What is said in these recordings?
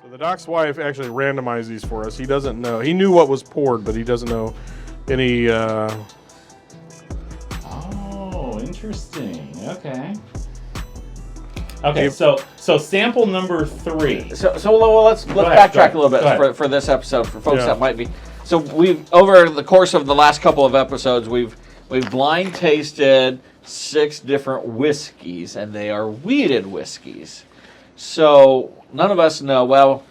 So the doc's wife actually randomized these for us. He doesn't know. He knew what was poured, but he doesn't know any. Oh, interesting. Okay. Okay, so sample number 3. So let's backtrack a little bit for this episode for folks that might be. So we've over the course of the last couple of episodes we've blind tasted 6 different whiskeys, and they are wheated whiskeys. So none of us know. Well,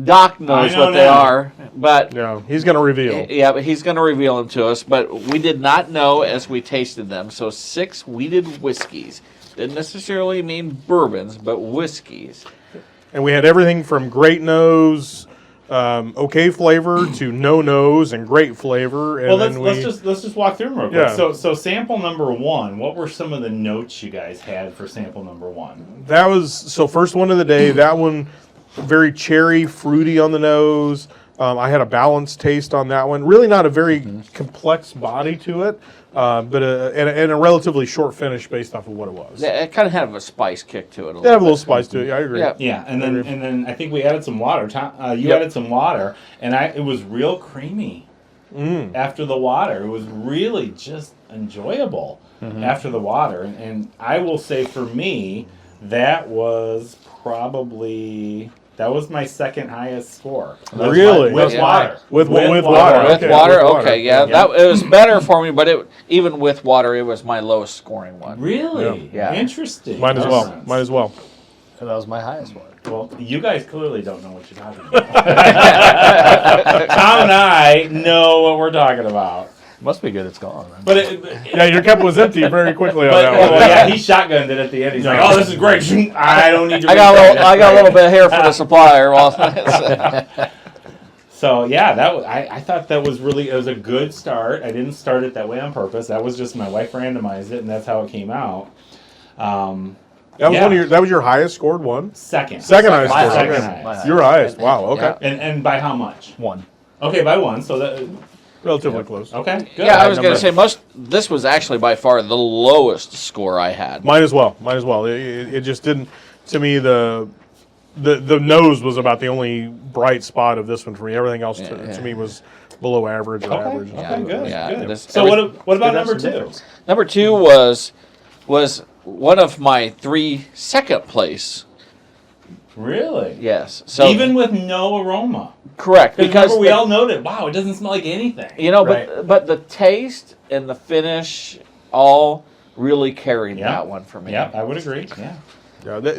Doc knows what they are, but he's going to reveal. Yeah, but he's going to reveal them to us. But we did not know as we tasted them. So 6 wheated whiskeys. Didn't necessarily mean bourbons, but whiskeys. And we had everything from great nose, okay flavor, to no nose and great flavor. And well, let's just walk through them real quick. Yeah. So sample number 1. What were some of the notes you guys had for sample number 1? That was first one of the day. That one very cherry, fruity on the nose. I had a balanced taste on that one. Really not a very complex body to it. But a relatively short finish based off of what it was. Yeah, it kind of had a spice kick to it. It had a little spice to it. Yeah, I agree. Yeah, and then I think we added some water. You added some water, and it was real creamy after the water. It was really just enjoyable after the water. And I will say for me, that was probably. That was my second highest score. Really? With water. With water. With water. Okay, yeah. It was better for me, but even with water, it was my lowest scoring one. Really? Yeah. Interesting. Mine as well. And that was my highest one. Well, you guys clearly don't know what you're talking about. Tom and I know what we're talking about. Must be good it's gone. Then. But your cup was empty very quickly on that one. Well, yeah, he shotgunned it at the end. He's like, "Oh, this is great. I don't need to." I got a little bit of hair for the supplier. So yeah, I thought that was really it was a good start. I didn't start it that way on purpose. That was just my wife randomized it, and that's how it came out. That was your highest scored one. Second highest scored. Second highest. Your highest. Wow. Okay. Yeah. And by how much? 1. Okay, by 1. So that. Relatively close. Okay, good. Yeah, I was going to say this was actually by far the lowest score I had. Mine as well. It just didn't. To me, the nose was about the only bright spot of this one for me. Everything else to me was below average or average. Okay, good. Yeah, good. So what about number 2? Number 2 was one of my 3 second place. Really? Yes. So even with no aroma. Correct. Because we all noted, wow, it doesn't smell like anything. But the taste and the finish all really carried that one for me. Yeah, I would agree. Yeah.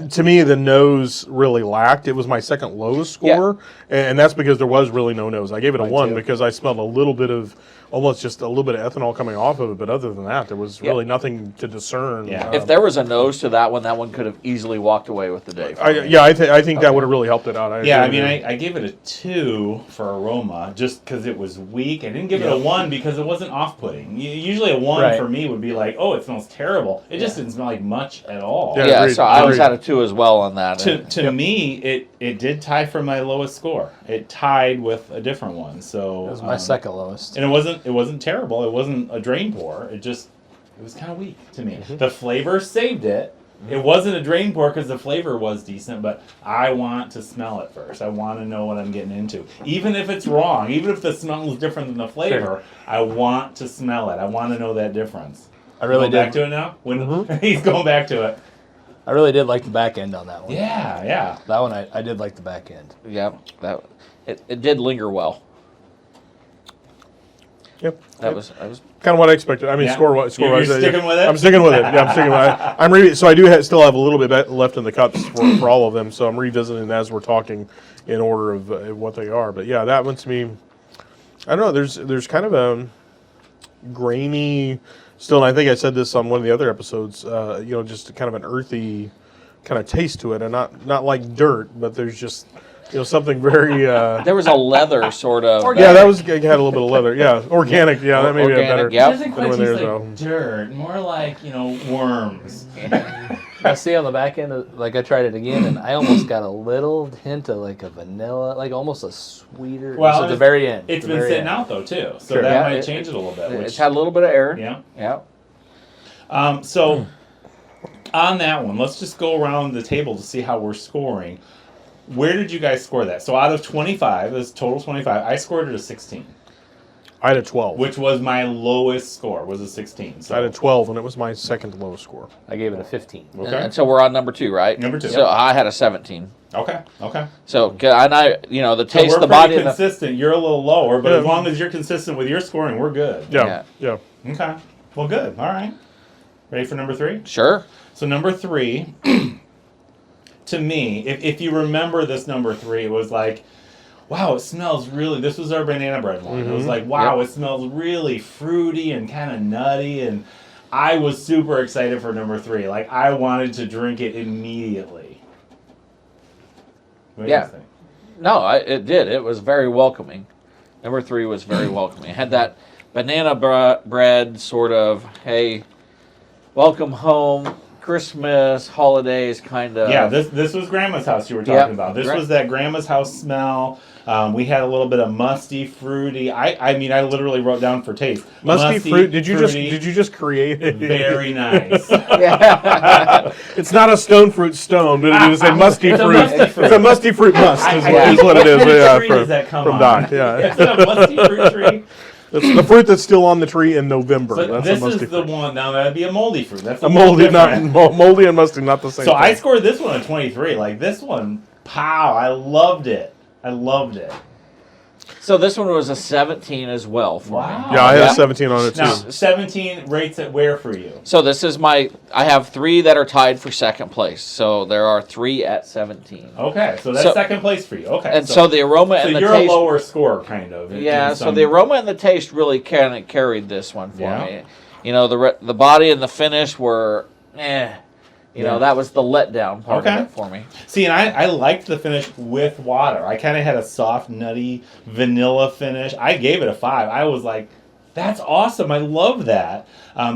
To me, the nose really lacked. It was my second lowest score, and that's because there was really no nose. I gave it a 1 because I smelled a little bit of, almost just a little bit of ethanol coming off of it, but other than that, there was really nothing to discern. Yeah. If there was a nose to that one could have easily walked away with the day. I think that would have really helped it out. I gave it a 2 for aroma just because it was weak. I didn't give it a 1 because it wasn't off-putting. Usually a 1 for me would be like, oh, it smells terrible. It just didn't smell like much at all. Yeah, so I was at a 2 as well on that. To me, it did tie for my lowest score. It tied with a different one. So it was my second lowest. And it wasn't terrible. It wasn't a drain pour. It was kind of weak to me. The flavor saved it. It wasn't a drain pour because the flavor was decent, but I want to smell it first. I want to know what I'm getting into. Even if it's wrong, even if the smell is different than the flavor, I want to smell it. I want to know that difference. I really did. Back to it now? He's going back to it. I really did like the back end on that one. Yeah. That one I did like the back end. Yeah, it did linger well. Yep. That was kind of what I expected. I mean, score-wise. You're sticking with it? I'm sticking with it. Yeah, I'm sticking with it. So I do still have a little bit left in the cups for all of them, so I'm revisiting as we're talking in order of what they are. But yeah, that one to me, I don't know, there's kind of a grainy, still, and I think I said this on one of the other episodes, just kind of an earthy kind of taste to it, and not like dirt, but there's just something very. There was a leather sort of. Organic. Yeah, it had a little bit of leather. Yeah, organic. Yeah, that may be a better. It doesn't quite taste like dirt. More like worms. I see on the back end, I tried it again, and I almost got a little hint of like a vanilla, like almost a sweeter. Well, at the very end. It's been sitting out though too, so that might change it a little bit. It's had a little bit of air. Yeah. So on that one, let's just go around the table to see how we're scoring. Where did you guys score that? So out of 25, this total 25, I scored it a 16. I had a 12. Which was my lowest score, was a 16. So I had a 12, and it was my second lowest score. I gave it a 15. Okay. And so we're on number 2, right? Number 2. So I had a 17. Okay. So and I, the So taste, we're the body, pretty consistent. You're a little lower, but Yeah. as long as you're consistent with your scoring, we're good. Yeah. Okay. Well, good. All right. Ready for number 3? Sure. So number 3, to me, if you remember this number 3, it was like, wow, it smells really, this was our banana bread one. It was like, wow, It smells really fruity and kind of nutty. And I was super excited for number 3. Like, I wanted to drink it immediately. What do you guys think? No, it did. It was very welcoming. Number 3 was very welcoming. It had that banana bread sort of, hey, welcome home, Christmas, holidays kind of. Yeah, this was Grandma's house you were talking about. This was that Grandma's house smell. We had a little bit of musty, fruity. I mean, I literally wrote down for taste. Musty fruit. Did you just create it? Very nice. It's not a stone fruit stone, but it is a musty It's a fruit. musty fruit. It's a musty fruit must. Is what it is. What kind of Yeah, tree does that come from on? Doc. Yeah, It's a musty fruit tree. it's the fruit that's still on the tree in November. So That's this a musty is the fruit. one. Now that'd be a moldy fruit. That's A moldy, different. moldy and musty, not the same. So thing. I scored this one a 23. Like this one, pow! I loved it. So this one was a 17 as well for me. Wow. Yeah, I had a 17 on it too. Now 17 rates it where for you? So this is I have 3 that are tied for second place. So there are 3 at 17. Okay, so that's second place for you. Okay, And so the aroma and the you're taste. a lower score, kind of. Yeah, so the aroma and the taste really kind of carried this one for me. The body and the finish were, that was the letdown part of it for me. See, and I liked the finish with water. I kind of had a soft, nutty, vanilla finish. I gave it a 5. I was like, that's awesome. I love that.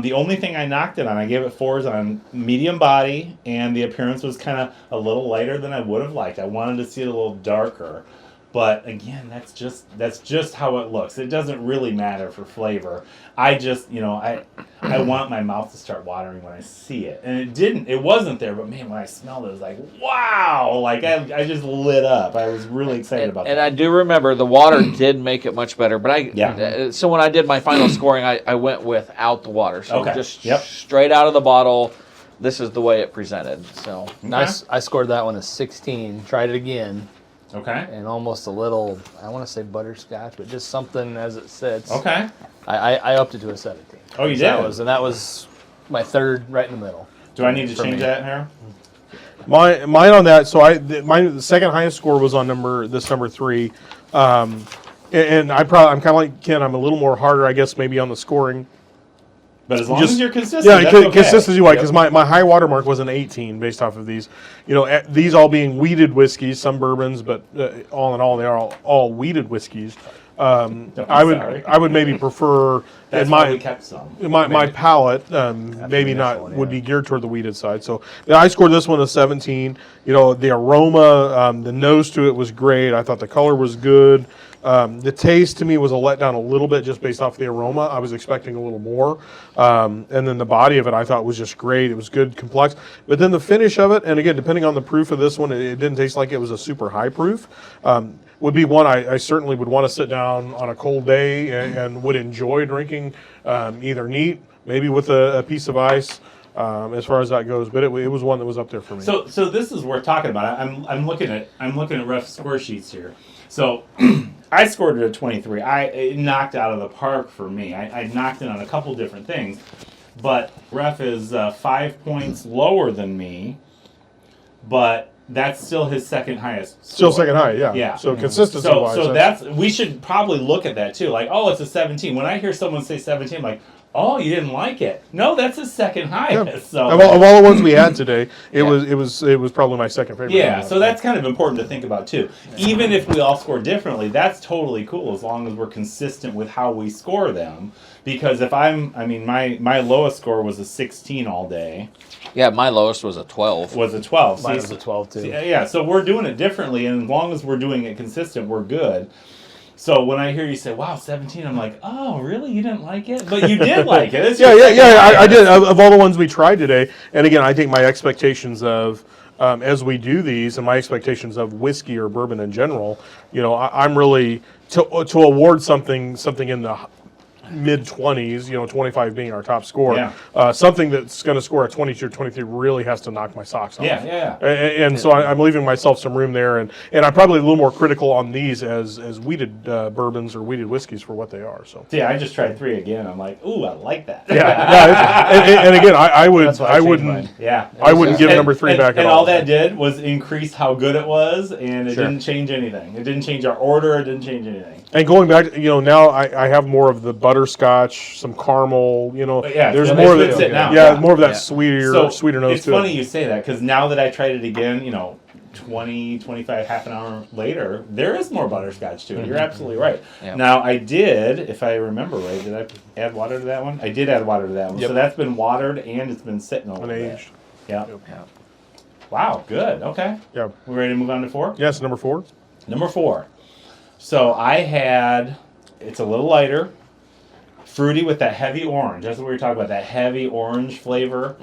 The only thing I knocked it on, I gave it 4s on medium body, and the appearance was kind of a little lighter than I would have liked. I wanted to see it a little darker. But again, that's just how it looks. It doesn't really matter for flavor. I just, I want my mouth to start watering when I see it. And it wasn't there, but man, when I smelled it, it was like, wow! Like I just lit up. I was really excited about that. And I do remember the water did make it much better. But so when I did my final scoring, I went without the water. So just straight out of the bottle, this is the way it presented. So Nice. I scored that one a 16. Tried it again. Okay. And almost a little, I want to say butterscotch, but just something as it sits. Okay. I upped it to a 17. Oh, you So did? that was my third right in the middle. Do I need to for change me. that here? Mine on that. So the second highest score was on number 3, and I'm kind of like Ken. I'm a little more harder, I guess, maybe on the scoring. But as long as you're consistent, yeah, that's okay. consistency-wise, because my high water mark was an 18 based off of these. These all being weeded whiskeys, some bourbons, but all in all, they are all weeded whiskeys. I would maybe prefer That's in why we kept some. my palate maybe not one, would be geared toward the weeded side. So I scored this one a 17. The aroma, the nose to it was great. I thought the color was good. The taste to me was a letdown a little bit just based off the aroma. I was expecting a little more. And then the body of it I thought was just great. It was good, complex. But then the finish of it, and again, depending on the proof of this one, it didn't taste like it was a super high proof. Would be one I certainly would want to sit down on a cold day and would enjoy drinking either neat, maybe with a piece of ice. As far as that goes, but it was one that was up there for me. So this is worth talking about. I'm looking at rough score sheets here. So I scored it a 23. It knocked out of the park for me. I knocked it on a couple different things, but ref is 5 points lower than me, but that's still his second highest score. Still second high, yeah. Yeah. So consistency wise, So we should probably look at that too. Like, oh, it's a 17. When I hear someone say 17, I'm like, oh, you didn't like it. No, that's his second highest. yeah. So of all the ones we had today, it was probably my second favorite. yeah, so that's kind of important to think about too. Even if we all score differently, that's totally cool as long as we're consistent with how we score them. Because if my lowest score was a 16 all day. yeah, my lowest was a 12. Was a 12. Mine was a 12 too. Yeah, so we're doing it differently, and as long as we're doing it consistent, we're good. So when I hear you say, wow, 17, I'm like, oh, really? You didn't like it? But you did like it. It's yeah. I did. Of all the ones we tried today, and again, I think my expectations of as we do these, and my expectations of whiskey or bourbon in general, I'm really to award something in the mid-20s, 25 being our top score. Something that's going to score a 22 or 23 really has to knock my socks off. And so I'm leaving myself some room there, and I'm probably a little more critical on these as weeded bourbons or weeded whiskeys for what they are. So yeah, I just tried 3 again. I'm like, ooh, I like that. And again, I wouldn't give number 3 back at all. And all that did was increase how good it was, and it didn't change anything. It didn't change our order. It didn't change anything. And going back, now I have more of the butterscotch, some caramel. There's more of that. More of that sweeter nose. It's funny you say that, because now that I tried it again, 20, 25, half an hour later, there is more butterscotch to it. You're absolutely right. Now I did, if I remember right, did I add water to that one? I did add water to that one. So that's been watered and it's been sitting over there. Aged. Yeah. Wow. Good. Okay. Yeah. We ready to move on to 4? Yes. Number 4. Number 4. So I had, it's a little lighter, fruity with that heavy orange. That's what we were talking about, that heavy orange flavor.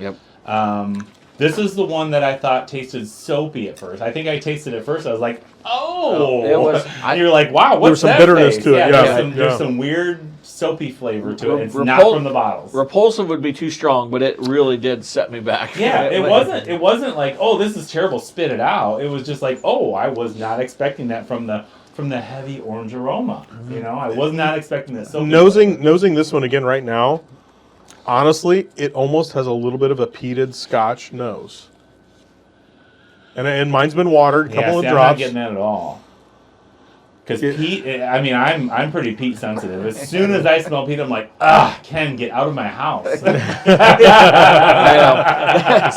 This is the one that I thought tasted soapy at first. I think I tasted it first. I was like, oh. It was. And you're like, wow, what's that? There was some bitterness to it. There's some weird soapy flavor to it. It's not from the bottles. Repulsive would be too strong, but it really did set me back. Yeah, it wasn't like, oh, this is terrible, spit it out. It was just like, oh, I was not expecting that from the heavy orange aroma. I was not expecting this. Nosing this one again right now, honestly, it almost has a little bit of a peated Scotch nose. And mine's been watered, a couple of drops. I'm not getting that at all. Because peat, I'm pretty peat sensitive. As soon as I smell peat, I'm like, Ken, get out of my house. It's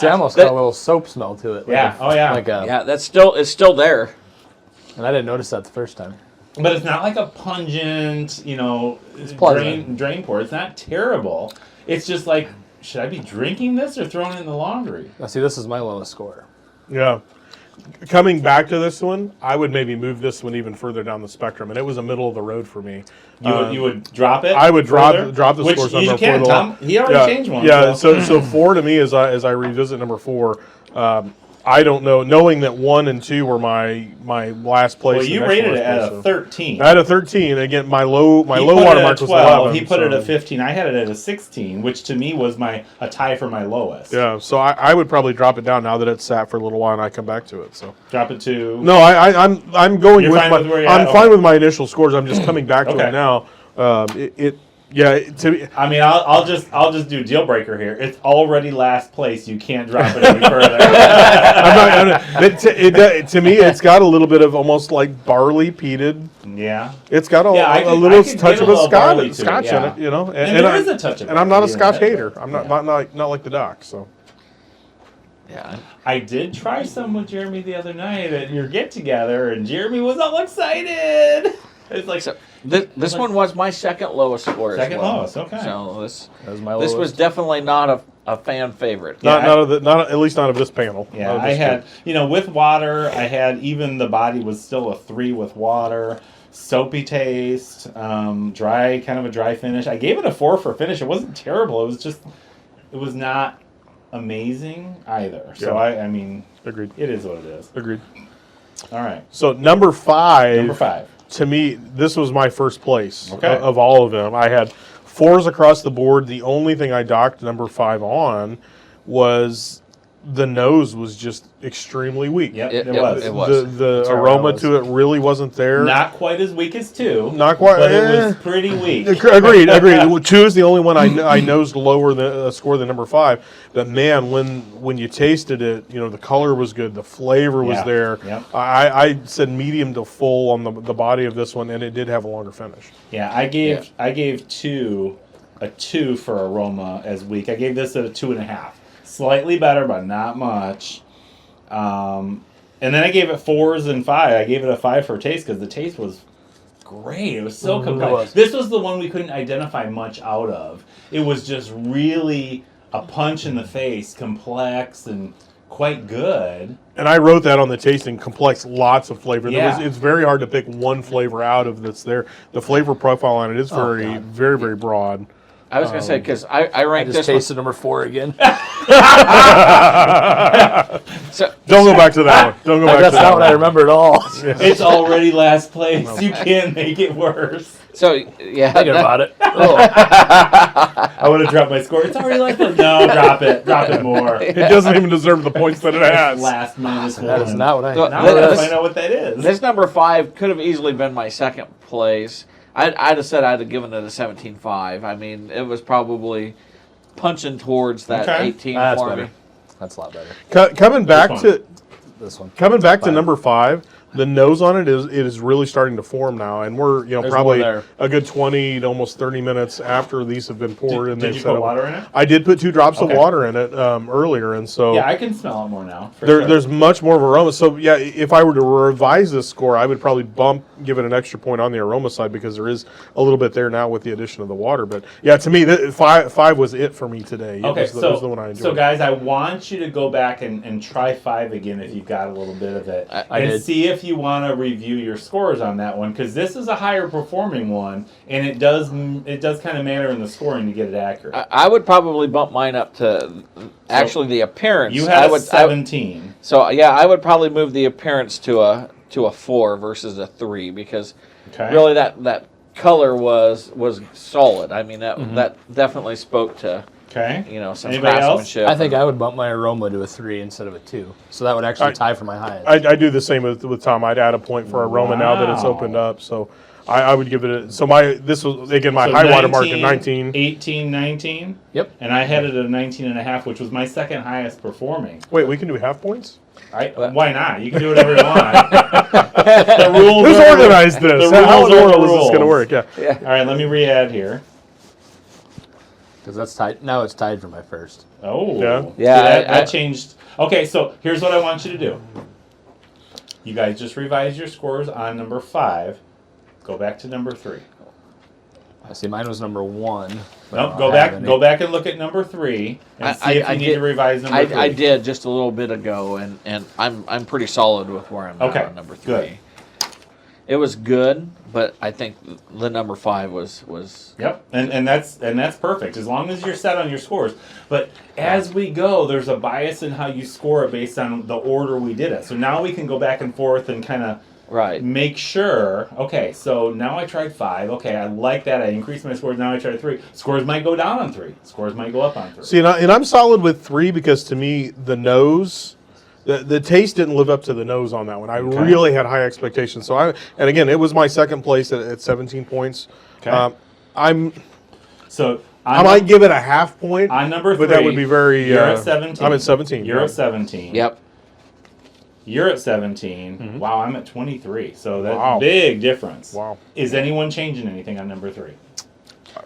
almost got a little soap smell to it. It's still there. And I didn't notice that the first time. But it's not like a pungent, it's drain pour. It's not terrible. It's just like, should I be drinking this or throwing it in the laundry? Now, see, this is my lowest score. Yeah. Coming back to this one, I would maybe move this one even further down the spectrum, and it was a middle of the road for me. You would drop it? I would drop the score number 4. Tom, he already changed one. Yeah, so 4 to me, as I revisit number 4, I don't know. Knowing that 1 and 2 were my last place. Well, you rated it at a 13. I had a 13. Again, my low water mark was 11. He put it at 15. I had it at a 16, which to me was a tie for my lowest. Yeah, so I would probably drop it down now that it's sat for a little while and I come back to it. So drop it to. No, I'm going You're with fine my. with where you're I'm at? fine with my initial scores. I'm just coming back to it now. I'll just do deal breaker here. It's already last place. You can't drop it any further. To me, it's got a little bit of almost like barley peated. Yeah. It's got a little touch of a Scotch in it, And there is a touch of it. And I'm not a Scotch hater. I'm not like the doc. So. Yeah. I did try some with Jeremy the other night at your get together, and Jeremy was all excited. It's like. This one was my second lowest score. Second lowest, okay. So this was my lowest. This was definitely not a fan favorite. At least not of this panel. Yeah, I had with water. I had even the body was still a 3 with water. Soapy taste, dry, kind of a dry finish. I gave it a 4 for finish. It wasn't terrible. It was not amazing either. So agreed. It is what it is. Agreed. All right. So number 5. Number 5. To me, this was my first place of all of them. I had 4s across the board. The only thing I docked number 5 on was the nose was just extremely weak. Yep, it was. The aroma to it really wasn't there. Not quite as weak as 2. Not quite, but it was pretty weak. Agreed. 2 is the only one I nosed lower than score than number 5. But man, when you tasted it, the color was good, the flavor was there. Yep. I said medium to full on the body of this one, and it did have a longer finish. Yeah, I gave 2 a 2 for aroma as weak. I gave this a 2.5. Slightly better, but not much. And then I gave it 4s and 5. I gave it a 5 for taste because the taste was great. It was so complex. This was the one we couldn't identify much out of. It was just really a punch in the face, complex and quite good. And I wrote that on the tasting, complex, lots of flavor. Yeah. It's very hard to pick one flavor out of that's there. The flavor profile on it is very, very broad. I was going to say, because I I ranked just this one. tasted number 4 again. So, Don't go back to that one. Don't go back That's to that not what I one. remember at all. It's already last place. You can't make it worse. so yeah. Thinking about it. Oh, I would have dropped my score. It's already last place. No, drop it. Drop it more. It doesn't even deserve the points that it has. Last minus one. that is not what I. So, Now This- let's find out what that is. This number 5 could have easily been my second place. I'd have said I'd have given it a 17.5. I mean, it was probably punching towards that Okay. 18 That's for better. me. That's a lot better. Coming back Which to This one. number 5, the nose on it is really starting to form now, and we're There's probably more there. a good 20 to almost 30 minutes after these have been poured. and Did they've you set put up. water in it? I did put 2 drops Okay. of water in it earlier, and so Yeah, I can smell it more now. For there, sure. there's much more of aroma. So yeah, if I were to revise this score, I would probably give it an extra point on the aroma side because there is a little bit there now with the addition of the water. But yeah, to me, five was it for me today. It Okay, was the one I enjoyed. so guys, I want you to go back and try 5 again if you've got a little bit of it, I and did. see if you want to review your scores on that one, because this is a higher performing one, and it does kind of matter in the scoring to get it accurate. I would probably bump mine up to actually the appearance. You had I a would, 17. So yeah, I would probably move the appearance to a 4 versus a 3 because Okay. really that color was solid. I mean that definitely spoke to Okay. some Anybody else? craftsmanship. I think I would bump my aroma to a 3 instead of a 2. So that would actually tie for my highest. I do the same with Tom. I'd add a point for aroma now that it's Wow. opened up. So I would give it this was again my So high water mark at 19. 18, 19. Yep. And I had it at a 19.5, which was my second highest performing. Wait, we can do half points? Why not? You can do whatever you want. The rules Who's are- organized this? the How in rules the are world the is this going to rules. work? Yeah. All right, let me re-add here. Because that's tied. Now it's tied for my first. Oh. Yeah. See, Yeah, that I- changed. Okay, so here's what I want you to do. You guys just revise your scores on number 5. Go back to number 3. I see mine was number 1. but I Nope, don't go have back. any. Go back and look at number 3 and see if you need to revise number 3. I did just a little bit ago, and I'm pretty solid with where I'm Okay, at on number 3. good. It was good, but I think the number 5 was Yep, and that's perfect as long as you're set on your scores. But as we go, there's a bias in how you score it based on the order we did it. So now we can go back and forth and kind of right. make sure. Okay, so now I tried 5. Okay, I like that. I increased my scores. Now I tried 3. Scores might go down on 3. Scores might go up on 3. See, and I'm solid with 3 because to me the nose, the taste didn't live up to the nose on that one. I really had high expectations. So and again, it was my second place at 17 points. Okay. So I might give it a half point on number 3. but that would be very. You're at 17. I'm at 17. You're yeah. at 17. Yep. You're at 17. Wow, I'm at 23. So that's Wow. big difference. Wow. Is anyone changing anything on number 3?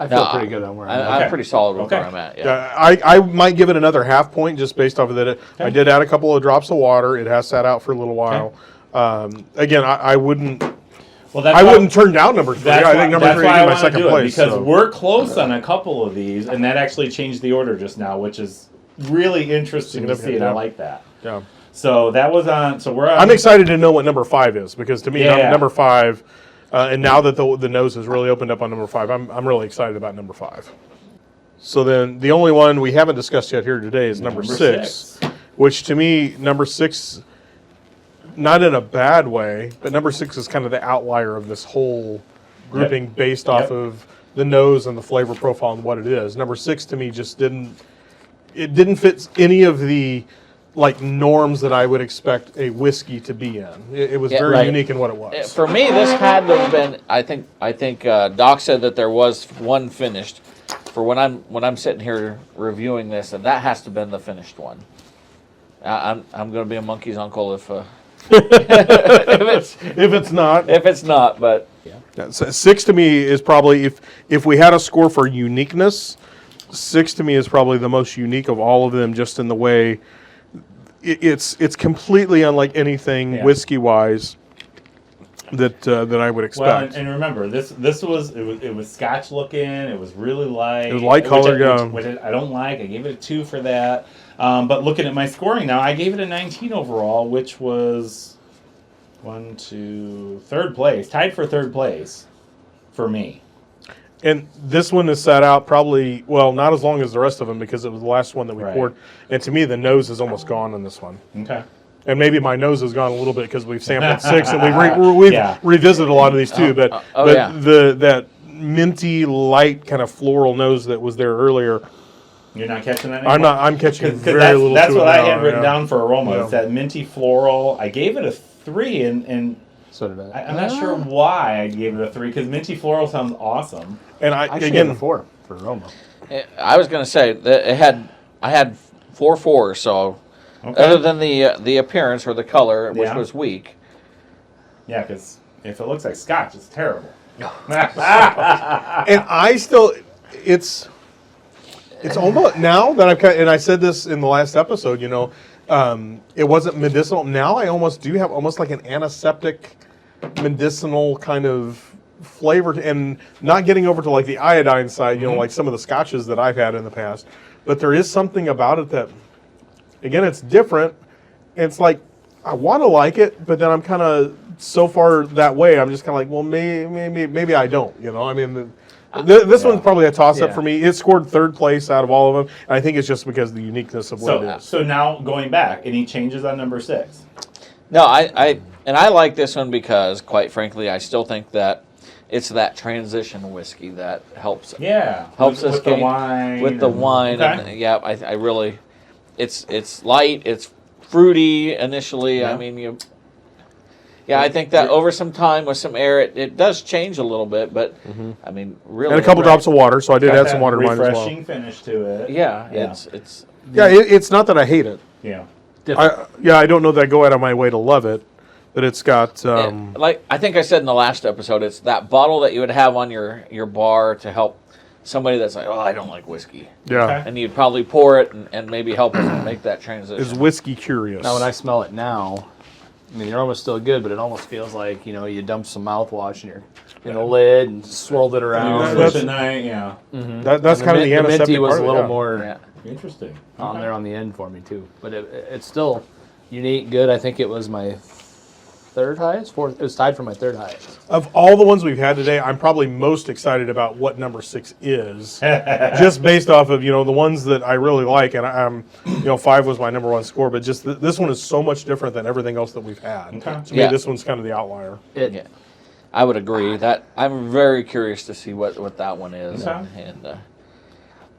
I feel No, pretty good on where I'm at. I'm Okay. pretty solid with Okay. where I'm at. Yeah. I might give it another half point just based off of that. I did add a couple of drops of water. It has sat out for a little while. Again, I wouldn't. Well, that's I why- wouldn't turn down number 3. That's I why, think number that's 3 why is I my want to second do it, place. because so. we're close on a couple of these, and that actually changed the order just now, which is really interesting to see, Significant, and I yeah. like that. Yeah. So that was on. So we're on. I'm excited to know what number 5 is because to me, Yeah. number 5, and now that the nose has really opened up on number 5, I'm really excited about number 5. So then the only one we haven't discussed yet here today is number 6, which to me, number 6, not in a bad way, but number 6 is kind of the outlier of this whole grouping based off of the nose and the flavor profile and what it is. Number 6 to me just didn't fit any of the norms that I would expect a whiskey to be in. It was very right. unique in what it was. For me, this had to have been. I think Doc said that there was one finished. For when I'm sitting here reviewing this, and that has to have been the finished one. I'm going to be a monkey's uncle if If it's not, but Yeah, so 6 to me is probably if we had a score for uniqueness, 6 to me is probably the most unique of all of them, just in the way it's completely unlike anything whiskey wise that I would Well, expect. and remember, this was Scotch looking. It was really light. It was light colored, yeah. which I don't like. I gave it a 2 for that. But looking at my scoring now, I gave it a 19 overall, which was third place, tied for third place for me. And this one is sat out probably, well, not as long as the rest of them because it was the last one that we Right. poured. And to me, the nose is almost gone on this one. Okay. And maybe my nose has gone a little bit because we've sampled 6 and we've Yeah. revisited a lot of these too. But yeah. that minty, light kind of floral nose that was there earlier, You're not catching that anymore? I'm catching Because very little that's to what it I now, had written yeah. down for aroma. Yeah. It's that minty floral. I gave it a 3, and So did I. I'm not sure why I gave it a 3, because minty floral sounds awesome. And I actually gave it a 4 for aroma. I was going to say that I had 4 4s, so Okay. other than the appearance or the color, which Yeah. was weak. Yeah, because if it looks like scotch, it's terrible. And I still, it's almost now that I've cut, and I said this in the last episode. You know, it wasn't medicinal. Now I almost do have almost like an antiseptic, medicinal kind of flavor, and not getting over to like the iodine side. You know, like some of the scotches that I've had in the past. But there is something about it that, again, it's different. It's like I want to like it, but then I'm kind of so far that way. I'm just kind of like, well, maybe I don't. You know, I mean, this one's probably a toss-up Yeah. for me. It scored 3rd place out of all of them, and I think it's just because of the uniqueness of what it is. So now going back, any changes on number 6? No, I like this one because, quite frankly, I still think that it's that transition whiskey that helps. Yeah, Helps us with the gain- wine. With the wine, Okay. and, yeah, I really, it's light, it's fruity initially. Yeah. I mean, I think that over some time with some air, it does change a little bit, but I mean, really, And a couple drops of water, so I did Got add that some water to mine as well. refreshing finish to it. Yeah, Yeah. it's Yeah, it's not that I hate it. Yeah. I don't know that I go out of my way to love it, but it's got like I think I said in the last episode, it's that bottle that you would have on your bar to help somebody that's like, oh, I don't like whiskey, yeah. Okay. and you'd probably pour it and maybe help them make that transition. Is whiskey curious? Now, when I smell it now, I mean, the aroma's still good, but it almost feels like, you know, you dumped some mouthwash in the lid and swirled it around. that's- At night, yeah. That's kind of the antiseptic minty was part a of it, little yeah. more Yeah. Interesting. on Okay. there on the end for me too, but it's still unique, good. I think it was my 3rd highest, 4th. It was tied for my 3rd highest. Of all the ones we've had today, I'm probably most excited about what number 6 is, just based off of the ones that I really like, and 5 was my number 1 score, but just this one is so much different than everything else that we've had. Okay. To me, Yeah. this one's kind of the outlier. It, Yeah, I would agree. That I'm very curious to see what that one is, Okay. and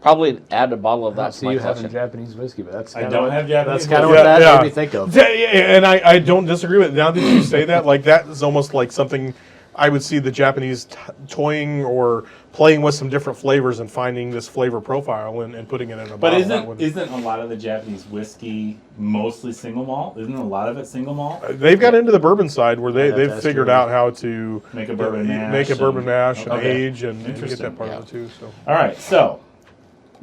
probably add a bottle of I don't that to see my you collection. having Japanese whiskey, but that's I kinda don't what- have Japanese That's kind of whiskey. what that Yeah. made me think of. Yeah, and I don't disagree with it. Now that you say that, like that is almost like something I would see the Japanese toying or playing with some different flavors and finding this flavor profile and putting it in a But bottle. That would- isn't a lot of the Japanese whiskey mostly single malt? Isn't a lot of it single malt? They've got into the bourbon side where Yeah, they've that's figured true. out how to Make a bourbon mash. make a bourbon and- mash and Okay. age and get Interesting. that part Yeah. of it too. So All right, so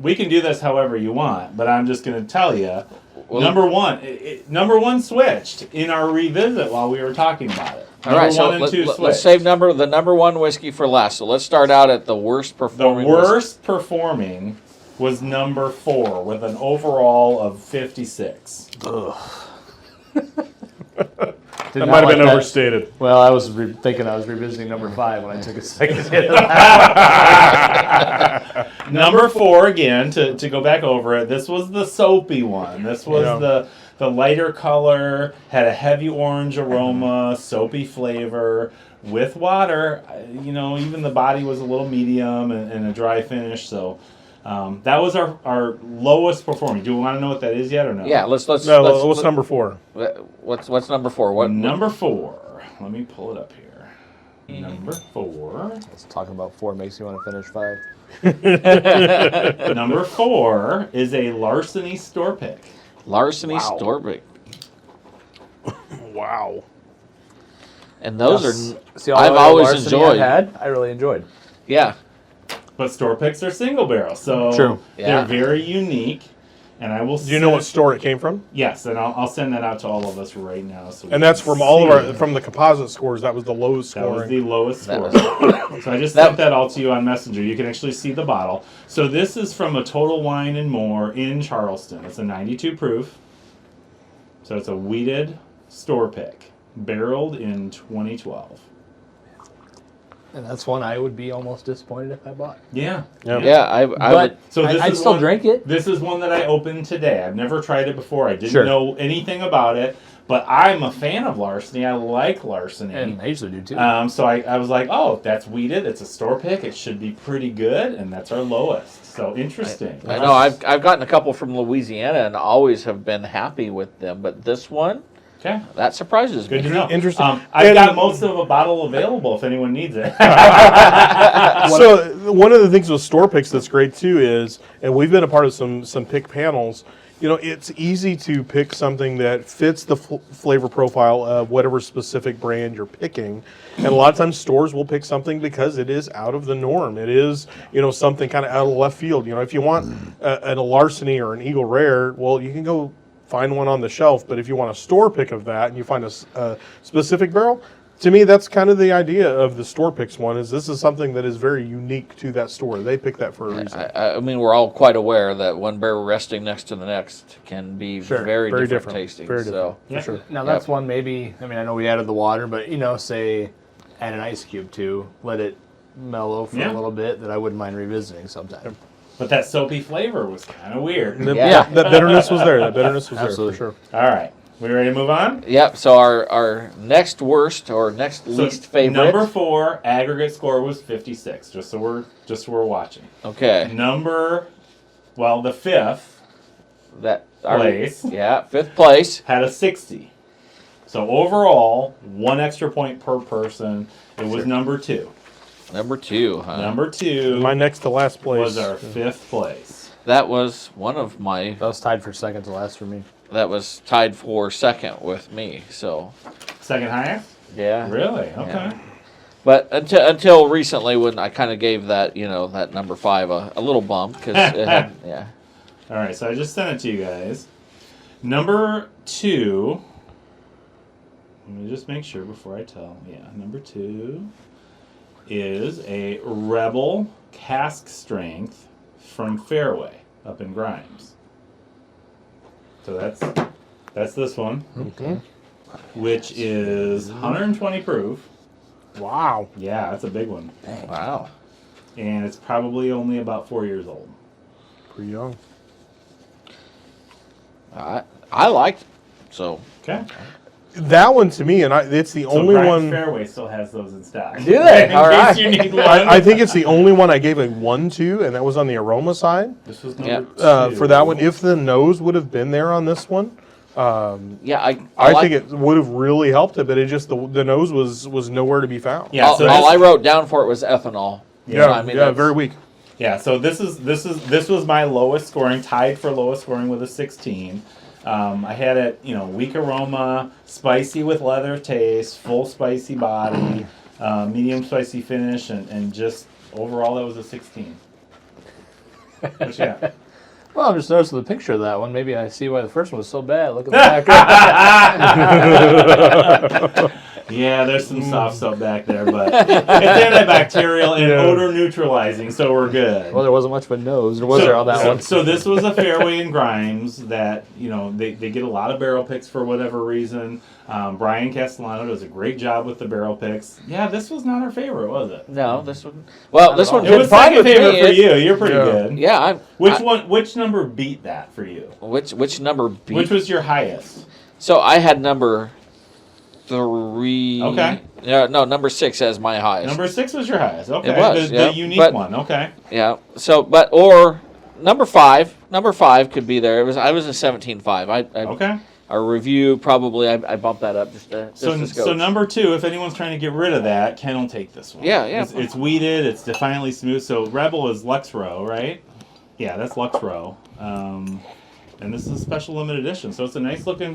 we can do this however you want, but I'm just going to tell you, Well- number one switched in our revisit while we were talking about it. All right, Number so one and two let's switched. save the number 1 whiskey for last. So let's start out at the worst The performing. whiskey. worst performing was number 4 with an overall of 56. Did that not might have like been that. overstated. Well, I was thinking I was revisiting number 5 when I took a second hit of that. Number 4 again to go back over it. This was the soapy one. This was Yeah. the lighter color, had a heavy orange aroma, soapy flavor with water. Even the body was a little medium and a dry finish. So that was our lowest performing. Do you want to know what that is yet or no? Yeah, let's What's number 4? What's number 4? What Number 4. Let me pull it up here. Number 4. Let's talk about 4 makes you want to finish 5. Number 4 is a Larceny store pick. Larceny Wow. Storbic. Wow. And those are See, all I've the always Larceny enjoyed. I've had, I really enjoyed. Yeah. But store picks are single barrel, so True. Yeah. they're very unique. And I will. Do you know what store it came from? Yes, and I'll send that out to all of us right now. So we And that's can from all of see our it. from the composite scores. That was the lowest That was scoring. the lowest That score. So I just that- sent that all to you on Messenger. You can actually see the bottle. So this is from a Total Wine and More in Charleston. It's a 92 proof. So it's a wheated store pick, barreled in 2012. And that's one I would be almost disappointed if I bought. Yeah. Yeah, I would. So this I'd is still one, drink it. This is one that I opened today. I've never tried it before. I didn't Sure. know anything about it, but I'm a fan of Larceny. I like Larceny. And I usually do too. So I was like, oh, that's weeded. It's a store pick. It should be pretty good, and that's our lowest. So interesting. I know I've gotten a couple from Louisiana and always have been happy with them, but this one, Okay. that surprises Good me. to know. Interesting. I've And- got most of a bottle available if anyone needs it. So one of the things with store picks that's great too is, and we've been a part of some pick panels. It's easy to pick something that fits the flavor profile of whatever specific brand you're picking. And a lot of times stores will pick something because it is out of the norm. It is, something kind of out of left field. If you want a Larceny or an Eagle Rare, well, you can go find one on the shelf. But if you want a store pick of that and you find a specific barrel, to me, that's kind of the idea of the store picks one, is this is something that is very unique to that store. They pick that for a reason. I mean, we're all quite aware that one barrel resting next to the next can be Sure. very Very different different. tasting. Very So, Yeah. Sure. Now that's one maybe, I know we added the water, but say add an ice cube to let it mellow for Yeah. a little bit, that I wouldn't mind revisiting sometime. But that soapy flavor was kind of weird. Yeah. That bitterness was there. That bitterness was Absolutely. there for sure. All right. We ready to move on? Yep. So our next worst or next least favorite. Number 4 aggregate score was 56. Just so we're watching. Okay. The fifth That place Yeah, fifth place. had a 60. So overall, 1 extra point per person. It was number 2. Number 2, huh? Number 2 My next to last place was our 5th place. That was one of my. That was tied for second to last for me. That was tied for second with me. So Second highest? yeah. Really? Okay. Yeah. But until recently, when I kind of gave that that number 5 a little bump because yeah. All right, so I just sent it to you guys. Number 2. Let me just make sure before I tell. Yeah, number 2 is a Rebel cask strength from Fareway up in Grimes. So that's this one, Okay. which is 120 proof. Wow. Yeah, that's a big one. Wow. And it's probably only about 4 years old. Pretty young. I liked it. So Okay. That one to me, and it's the only Grimes one. Fairway still has those in stock. Do they? In All case right. you need one. I think it's the only one I gave a 1 to, and that was on the aroma side. This was Yeah. number 2. For that one, if the nose would have been there on this one, yeah, I like, think it would have really helped it. But it just the nose was nowhere to be found. Yeah, all, so all this- I wrote down for it was ethanol. yeah, I mean, that's- very weak. Yeah, so this was my lowest scoring, tied for lowest scoring with a 16. I had it, weak aroma, spicy with leather taste, full spicy body, medium spicy finish, and just overall that was a 16. What you got? Well, I'm just noticing the picture of that one. Maybe I see why the first one was so bad. Look at the back. Yeah, there's some soft soap back there, but it's antibacterial and odor neutralizing, so we're good. Well, there wasn't much of a nose, or was there on that one? So this was a Fairway in Grimes that, they get a lot of barrel picks for whatever reason. Brian Castellano does a great job with the barrel picks. Yeah, this was not our favorite, was it? No, this one. Well, this one It did was fine second with favorite me. for you. You're pretty Yeah. good. Yeah. Which number beat that for you? Which number beat? Which was your highest? So I had number 3. Okay. Yeah, no, number 6 as my highest. Number 6 was your highest. Okay. It was, the yeah. unique But- one. Okay. Yeah. So, or number 5. Number 5 could be there. I was a 17.5. Okay. Our review probably I bumped that up just a So skosh. number 2, if anyone's trying to get rid of that, Ken will take this one. Yeah, yeah. It's weeded. It's defiantly smooth. So Rebel is Lux Row, right? Yeah, that's Lux Row. And this is a special limited edition. So it's a nice looking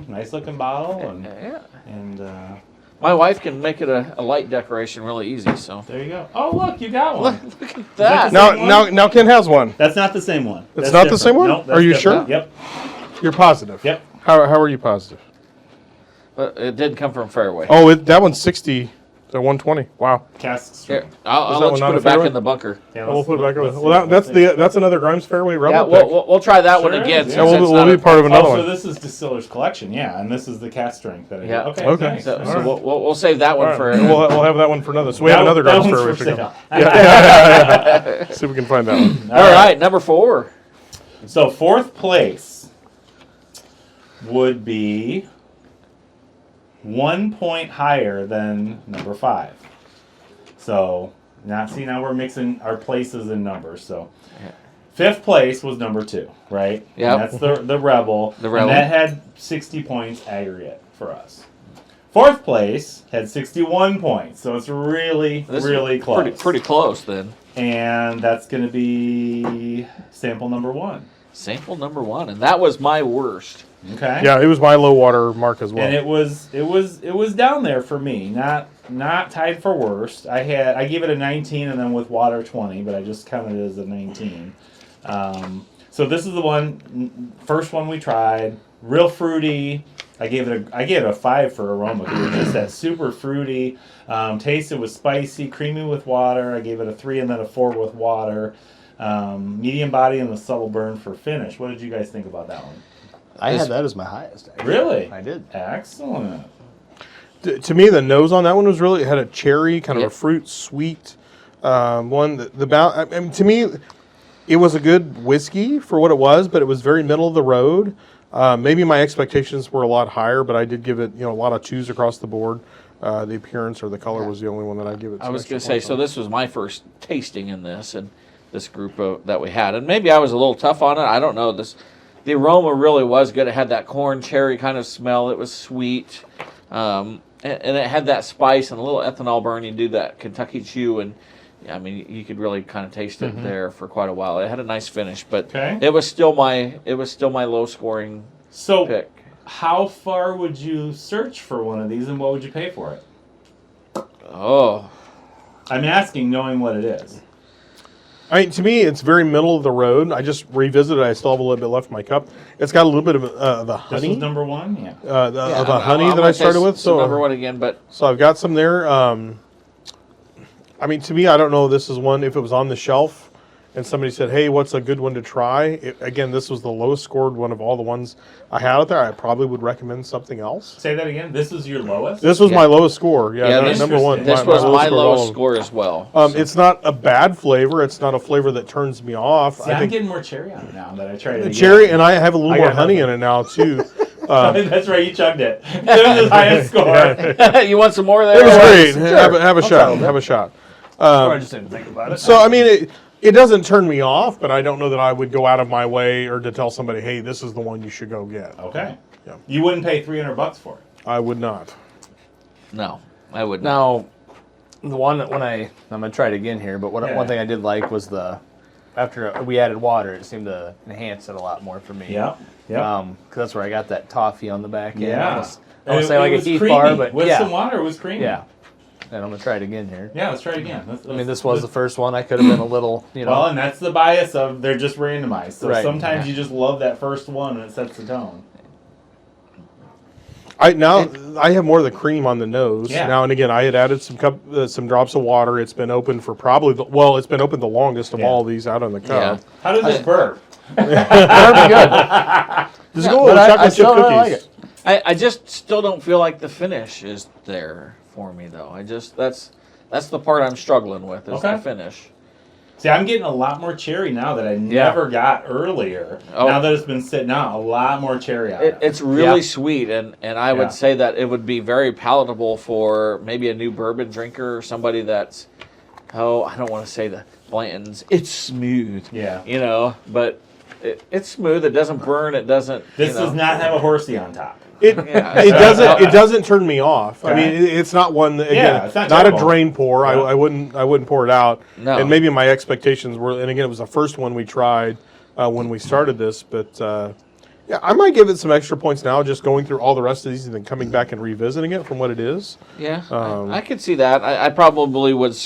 bottle, Yeah. and My wife can make it a light decoration really easy. So there you go. Oh, look, you got one. look at that. the same one? Now Ken has one. That's not the same one. It's That's not the different. same one? Nope, Are you that's different. Yep. You're positive. Yep. How are you positive? But it did come from Fairway. Oh, that one's 60. So 120. Wow. Cask Here, strength. I'll that let one you not put a it back fairway? in the bunker. Yeah, We'll put it back over. let's Well, see. that's another Grimes Fairway Yeah, Rebel pick. we'll try that one Sure again. is, Since yeah. Yeah, it's we'll not be a- part of another Oh, so one. this is Distiller's Collection, yeah, and this is the cask strength that I Yeah. did. Okay, Okay. thanks. So, All so right. we'll save that one All right. for. We'll have that one for another. So we have another That Grimes one's Fairway for pick. sale. Yeah. See if we can find that one. All right, number 4. So fourth place would be 1 point higher than number 5. So now we're mixing our places and numbers. So fifth place was number 2, right? Yep. And that's the Rebel. The Rebel. And that had 60 points aggregate for us. Fourth place had 61 points. So it's really close. Pretty close then. And that's going to be sample number 1. Sample number 1, and that was my worst. Okay. Yeah, it was my low water mark as well. And it was down there for me, not tied for worst. I gave it a 19 and then with water 20, but I just counted it as a 19. So this is the first one we tried. Real fruity. I gave it a 5 for aroma. It was just that super fruity taste. It was spicy, creamy with water. I gave it a 3 and then a 4 with water. Medium body and the subtle burn for finish. What did you guys think about that one? I had that as my highest. Actually. Really? I did. Excellent. To me, the nose on that one was really, it had a cherry, kind of Yep. a fruit, sweet one. I mean, to me, it was a good whiskey for what it was, but it was very middle of the road. Maybe my expectations were a lot higher, but I did give it, a lot of chews across the board. The appearance or the color was the only one that I'd give it. I some was extra going to say, points so on. this was my first tasting in this group that we had, and maybe I was a little tough on it. I don't know. The aroma really was good. It had that corn cherry kind of smell. It was sweet, and it had that spice and a little ethanol burn. You do that Kentucky chew, and I mean, you could really kind of taste it there for quite a while. It had a nice finish, but Okay. it was still my low scoring So, pick. how far would you search for one of these, and what would you pay for it? Oh, I'm asking, knowing what it is. I mean, to me, it's very middle of the road. I just revisited. I still have a little bit left in my cup. It's got a little bit of the This honey, was number 1, yeah. of the honey that gonna I started taste with. some So number 1 again, but So I've got some there. I mean, to me, I don't know. This is one. If it was on the shelf, and somebody said, "Hey, what's a good one to try?" Again, this was the lowest scored one of all the ones I had out there. I probably would recommend something else. Say that again. This is your lowest. This was Yeah. my lowest score. Yeah, this- number one. this was my score of all lowest of them. score as well. It's not a bad flavor. It's not a flavor that turns me off. See, I'm getting more cherry on it now that I tried it the again. cherry, and I have a little I more got honey nothing. in it now too. That's right, you chugged it. That was his highest score. You want some more there? It was great. Sure. Have a shot. Have a shot. I just didn't think about it. So I mean, it doesn't turn me off, but I don't know that I would go out of my way or to tell somebody, "Hey, this is the one you should go get." Okay. Yeah. You wouldn't pay $300 for it. I would not. No, I would not. Now, the one that I'm gonna try it again here, but Yeah. one thing I did like was after we added water, it seemed to enhance it a lot more for me. Yeah. Because that's where I got that toffee on the back end. Yeah. Almost, I would say like a was Heath creamy. bar, but With yeah, some water, it was creamy. yeah. And I'm gonna try it again here. Yeah, let's try it again. I mean, this was the first one. I could have been a little, Well, and that's the bias of they're just randomized. So Right. sometimes you just love that first one and it sets the tone. I have more of the cream on the nose. Yeah. Now and again, I had added some drops of water. It's been open for it's been open the longest of Yeah. all these out on the cup. How does it burp? That'd be good. Just go But with I chocolate chip still cookies. really like it. I just still don't feel like the finish is there for me though. That's the part I'm struggling with is the finish. See, I'm getting a lot more cherry now that I never got earlier. Oh. Now that it's been sitting out, a lot more cherry on it. It's really Yeah. sweet, and I would Yeah. say that it would be very palatable for maybe a new bourbon drinker or somebody that's, I don't want to say the Blanton's. It's smooth, Yeah. but it's smooth. It doesn't burn. It doesn't. This does not have a horsey on top. Yeah. It doesn't turn me off. I mean, it's not one that, again, Yeah, it's not not a terrible. drain pour. Yeah. I wouldn't pour it out. No. And maybe my expectations were, and again, it was the first one we tried when we started this, but yeah, I might give it some extra points now, just going through all the rest of these and then coming back and revisiting it from what it is. Yeah, I could see that. I probably would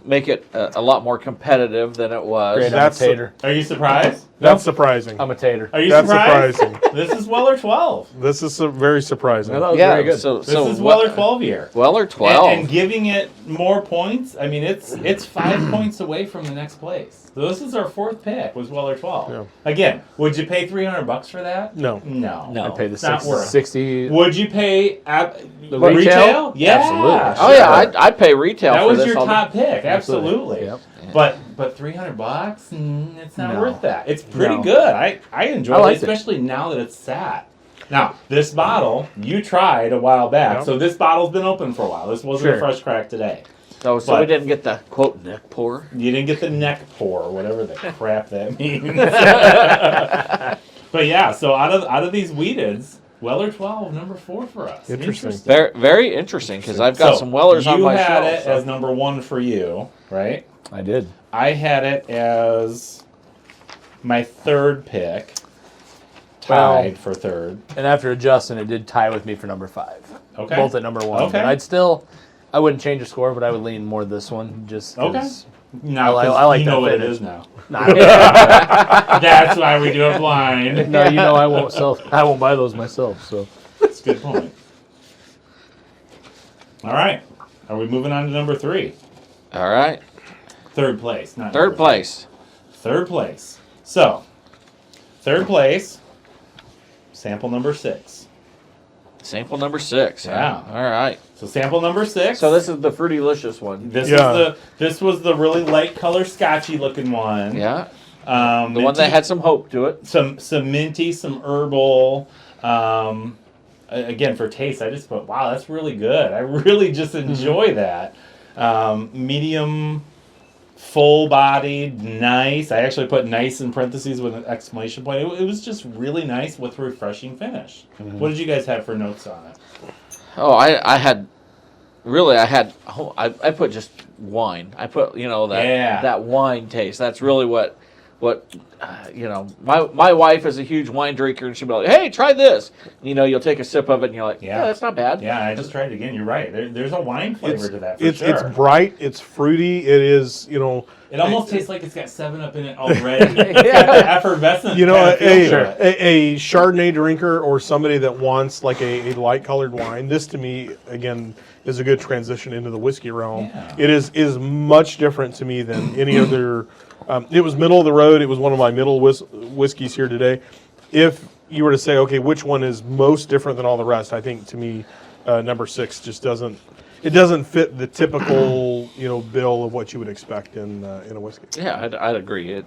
make it a lot more competitive than it was. Great That's- imitator. Are you surprised? That's surprising. I'm a tater. Are you That's surprised? surprising. This is Weller 12. This is very surprising. No, that was very good. So, This is Weller 12 year. Weller 12. And giving it more points, I mean, it's 5 points away from the next place. So this is our 4th pick, was Weller 12. Yeah. Again, would you pay $300 for that? No. No. No. I paid It's not worth it. 60. Would you pay The retail? retail? Yeah. Absolutely. Oh yeah, I'd pay retail That for was this. your top pick, absolutely. Yep. But $300, it's not No. worth that. It's pretty No. good. I enjoy I it, liked it. especially now that it's sat. Now, this bottle you tried a while back, Yep. so this bottle's been open for a while. This wasn't a Sure. fresh crack today. So But- we didn't get the quote neck pour. You didn't get the neck pour, whatever the crap that means. But yeah, so out of these wheateds, Weller 12, number 4 for us. Interesting. Very, very interesting because I've got some Wellers on my You had shelf. it as number 1 for you, right? I did. I had it as my 3rd pick, tied for 3rd. And after adjusting, it did tie with me for number 5. Okay. Both at number 1. Okay. But I wouldn't change the score, but I would lean more this one just 'cause Okay. Now, I like you that know what it finish. is now. Nah, That's why we do it blind. no, I won't buy those myself. So That's a good point. All right. Are we moving on to number 3? All right, 3rd place, not third number place. 3rd place. So, 3rd place, sample number 6. Sample number 6. Yeah. All right. So sample number 6. So this is the Fruitylicious one. this Yeah. was the really light color scotchy looking one. Yeah. The The one that had some hope to it. some minty, some herbal. Again, for taste, I just thought, wow, that's really good. I really just enjoy that. Medium, full-bodied, nice. I actually put nice in parentheses with an exclamation point. It was just really nice with refreshing finish. What did you guys have for notes on it? Oh, I put just wine. I put, that wine taste. That's really what my wife is a huge wine drinker, and she'll be like, hey, try this. You'll take a sip of it and you're like, yeah, that's not bad. Yeah, I just tried it again. You're right. There's a wine flavor to that for sure. It's bright. It's fruity. It is, It almost tastes like it's got 7-Up in it already. It's got the effervescent kind of feel to it. a Chardonnay drinker or somebody that wants like a light colored wine. This to me, again, is a good transition into the whiskey realm. Yeah. It is much different to me than any other. It was middle of the road. It was one of my middle whiskeys here today. If you were to say, okay, which one is most different than all the rest, I think to me, number 6 just doesn't. It doesn't fit the typical, bill of what you would expect in a whiskey. Yeah, I'd agree.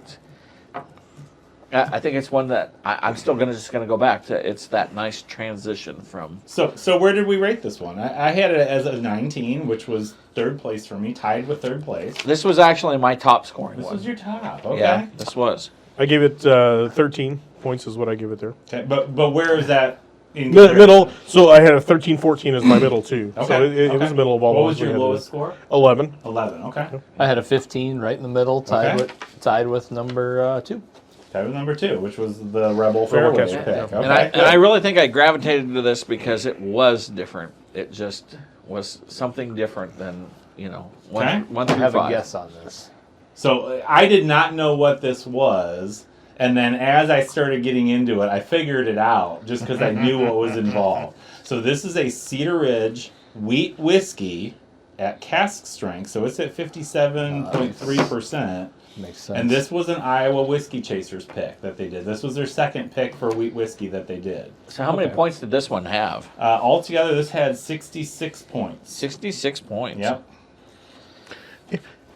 I think it's one that I'm still just gonna go back to. It's that nice transition from. So where did we rate this one? I had it as a 19, which was 3rd place for me, tied with 3rd place. This was actually my top scoring This one. was your top. Okay. Yeah, this was. I gave it 13 points is what I give it there. Okay, but where is that in Middle. So I had a 13, 14 as my middle too. Okay. So it was the middle of all. What the was ones we your had lowest today. score? 11. 11. Okay. I had a 15 right in the middle, Okay. tied with number 2. Tied with number 2, which was the Rebel Rebel Fairway Castle, pick. yeah. Okay. And I really think I gravitated to this because it was different. It just was something different than one Okay. one I through have 5. a guess on this. So I did not know what this was, and then as I started getting into it, I figured it out just because I knew what was involved. So this is a Cedar Ridge wheat whiskey at cask strength, so it's at 57.3%. Makes sense. And this was an Iowa Whiskey Chasers pick that they did. This was their 2nd pick for wheat whiskey that they did. So how many points did this one have? Altogether, this had 66 points. 66 points. Yep.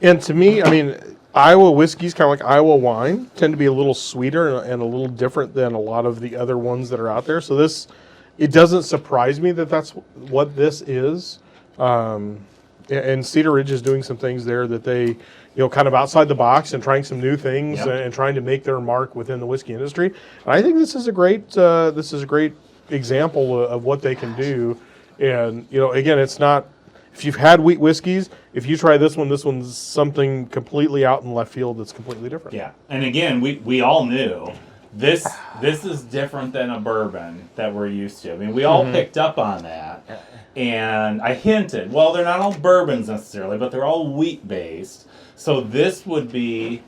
And to me, I mean, Iowa whiskeys, kind of like Iowa wine, tend to be a little sweeter and a little different than a lot of the other ones that are out there. So it doesn't surprise me that that's what this is. And Cedar Ridge is doing some things there that they, kind of outside the box and trying some new things Yep. and trying to make their mark within the whiskey industry. And I think this is a great example of what they can do. And again, it's not. If you've had wheat whiskeys, if you try this one's something completely out in left field that's completely different. Yeah. And again, we all knew this is different than a bourbon that we're used to. I mean, we all picked up on that. And I hinted, they're not all bourbons necessarily, but they're all wheat based. So this would be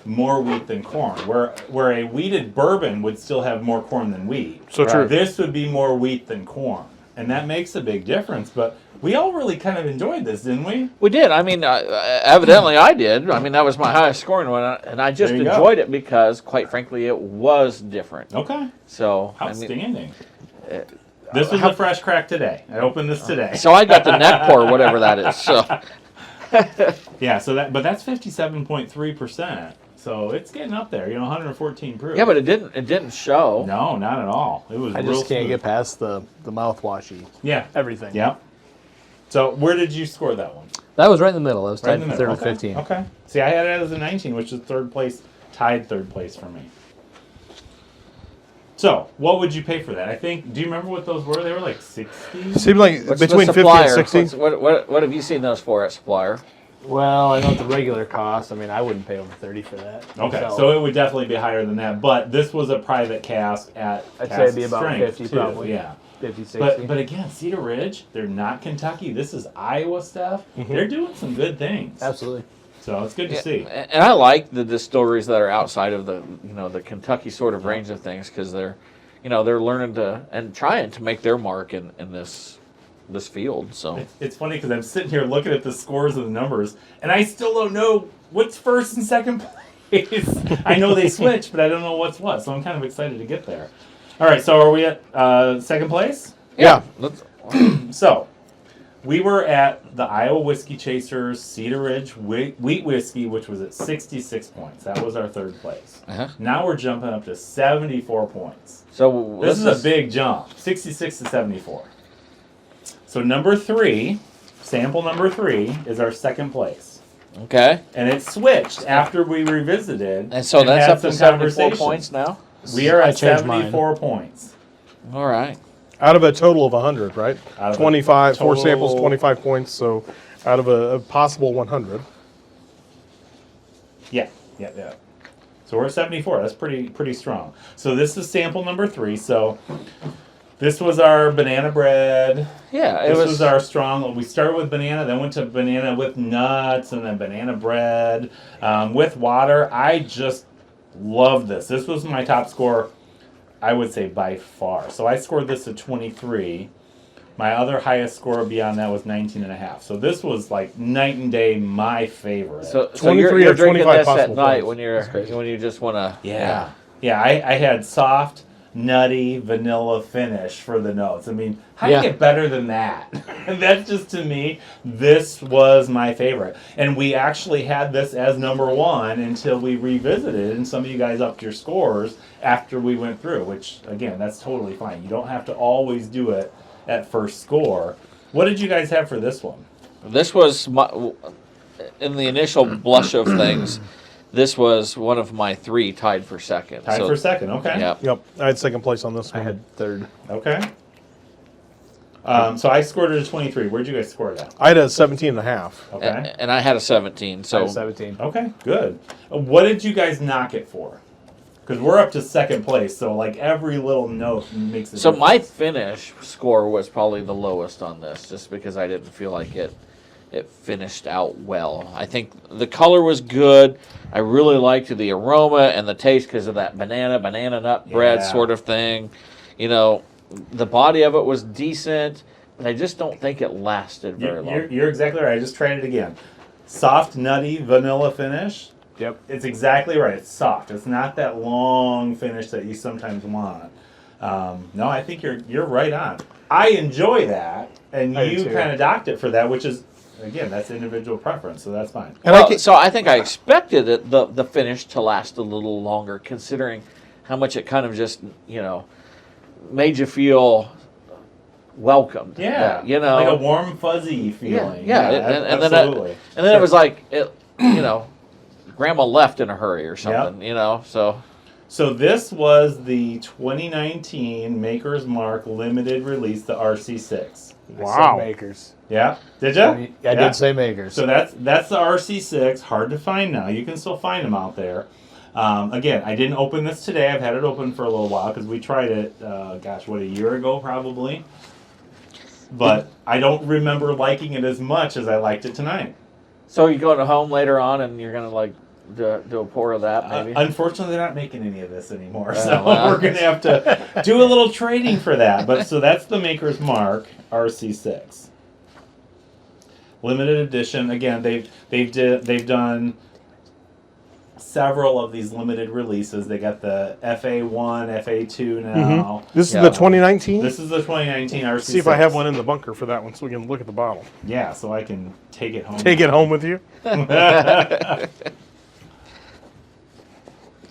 more wheat than corn. Where a wheated bourbon would still have more corn than wheat. So true. This would be more wheat than corn. And that makes a big difference. But we all really kind of enjoyed this, didn't we? We did. I mean, evidently I did. I mean, that was my highest scoring one, and I just enjoyed it because, quite frankly, it was different. Okay. So outstanding. This was a fresh crack today. I opened this today. So I got the neck pour, whatever that is. So. Yeah. But that's 57.3%. So it's getting up there. 114 proof. Yeah, but it didn't show. No, not at all. It was. I just can't get past the mouthwashy. Yeah. Everything. Yeah. So where did you score that one? That was right in the middle. I was tied for third okay. with 15. Okay. See, I had it as a 19, which is tied third place for me. So, what would you pay for that? Do you remember what those were? They were like 60? Seemed like What's between the 50 supplier? and 60. What have you seen those for at Supplier? Well, I know the regular cost. I mean, I wouldn't pay over 30 for that. Okay, so it would definitely be higher than that. But this was a private cask at I'd say cask it'd be about strength, 50 too. probably. Yeah. 50, 60. But again, Cedar Ridge, they're not Kentucky. This is Iowa stuff. They're doing some good things. Absolutely. So it's good to see. And I like the distilleries that are outside of the Kentucky sort of range of things because they're learning to and trying to make their mark in this field. So it's funny because I'm sitting here looking at the scores and the numbers, and I still don't know what's first and second place. I know they switch, but I don't know what's what. So I'm kind of excited to get there. All right, so are we at second place? Yeah. So we were at the Iowa Whiskey Chasers Cedar Ridge Wheat Whiskey, which was at 66 points. That was our third place. Uh-huh. Now we're jumping up to 74 points. So This is a big jump, 66 to 74. So sample number 3, is our second place. Okay. And it switched after we revisited. And so that's had up to some 74 conversations. points now? We are I at changed mine. 74 points. All right. Out of a total of 100, right? Out of a 25, 4 total- samples, 25 points. So out of a possible 100. Yeah. So we're at 74. That's pretty strong. So this is sample number 3. So this was our banana bread. Yeah, This was our strong. We started with banana, then went to banana with nuts, and then banana bread with water. I just love this. This was my top score, I would say, by far. So I scored this at 23. My other highest score beyond that was 19.5. So this was like night and day my favorite. So 23 you're or drinking 25 this at possible night points. when you just want to. Yeah, I had soft, nutty, vanilla finish for the notes. I mean, how do you get better than that? And that's just, to me, this was my favorite. And we actually had this as number 1 until we revisited, and some of you guys upped your scores after we went through, which, again, that's totally fine. You don't have to always do it at first score. What did you guys have for this one? This was in the initial blush of things. This was one of my 3 tied for second. Tied for second, okay. Yeah. Yep. I had second place on this I one. had third. Okay. So I scored it at 23. Where'd you guys score it at? I had a 17.5. Okay. And I had a 17. I So had 17. Okay, good. What did you guys knock it for? Because we're up to second place, so like every little note makes a So difference. my finish score was probably the lowest on this, just because I didn't feel like it finished out well. I think the color was good. I really liked the aroma and the taste because of that banana nut bread Yeah. sort of thing. The body of it was decent, but I just don't think it lasted very long. You're exactly right. I just tried it again. Soft, nutty, vanilla finish. Yep. It's exactly right. It's soft. It's not that long finish that you sometimes want. No, I think you're right on. I enjoy that, and I do you too. kind of docked it for that, which is, again, that's individual preference, so that's fine. And So I think I expected the finish to last a little longer, considering how much it kind of just made you feel welcomed. Yeah, like a warm, fuzzy feeling. Yeah. absolutely. And then it was like Grandma left in a hurry or something. So this was the 2019 Maker's Mark limited release, the RC6. Wow. I said makers. Yeah, did you? I did say makers. So that's the RC6. Hard to find now. You can still find them out there. Again, I didn't open this today. I've had it open for a little while because we tried it, a year ago probably. But I don't remember liking it as much as I liked it tonight. So you're going home later on and you're going to do a pour of that maybe? Unfortunately, they're not making any of this anymore, Oh, so well. we're going to have to do a little trading for that. But so that's the Maker's Mark RC6. Limited edition. Again, they've done several of these limited releases. They got the FA1, FA2 now. This Yeah. is the 2019. This is the 2019 RC6. See if I have one in the bunker for that one, so we can look at the bottle. Yeah, so I can take it home. Take it home with you.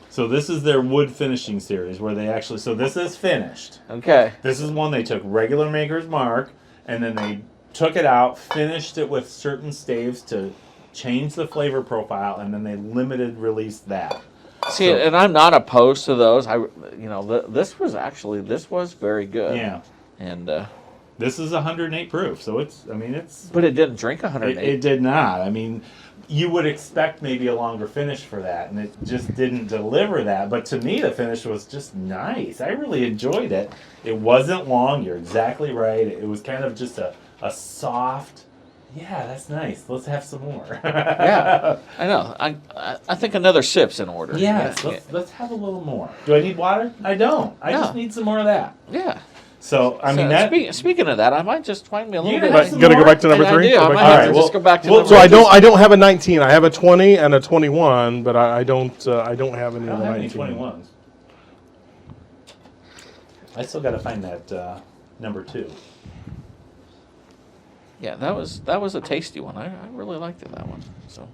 So this is their wood finishing series where they actually. So this is finished. Okay. This is one they took regular Maker's Mark and then they took it out, finished it with certain staves to change the flavor profile, and then they limited released that. See, and I'm not opposed to those. This was very good. Yeah. And This is 108 proof, so it's. but it didn't drink 108. It did not. I mean, you would expect maybe a longer finish for that, and it just didn't deliver that. But to me, the finish was just nice. I really enjoyed it. It wasn't long. You're exactly right. It was kind of just a soft. Yeah, that's nice. Let's have some more. Yeah, I know. I think another sip's in order. Yes, let's have a little more. Do I need water? I don't. I No. just need some more of that. Yeah. So, Speaking of that, I might just find me a little You bit. have some Gotta go more? back to number I 3. do. I Go might back have to- Alright, to well- just go back to well, number So I three. don't have a 19. I have a 20 and a 21, but I don't have any I of don't the have any 19. 21s. I still got to find that number 2. Yeah, that was a tasty one. I really liked that one. So.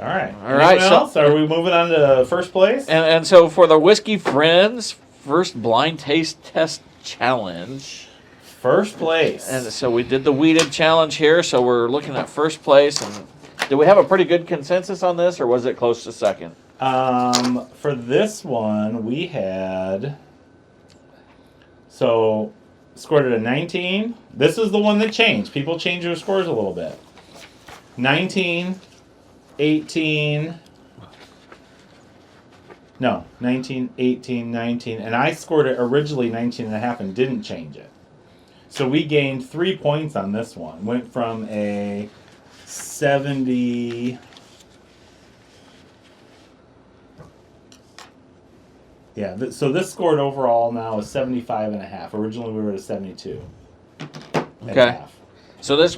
All right. All right, Anyone else? Are we moving on to first place? And so for the Whiskey Friends first blind taste test challenge. First place. And so we did the weeded challenge here, so we're looking at first place. And did we have a pretty good consensus on this, or was it close to second? For this one, we had. So, scored at a 19. This is the one that changed. People change their scores a little bit. 19, 18. No, 19, 18, 19. And I scored it originally 19 and a half and didn't change it. So we gained 3 points on this one. Went from a 70. Yeah, so this scored overall now is 75 and a half. Originally we were at a 72. and a Okay. half. So this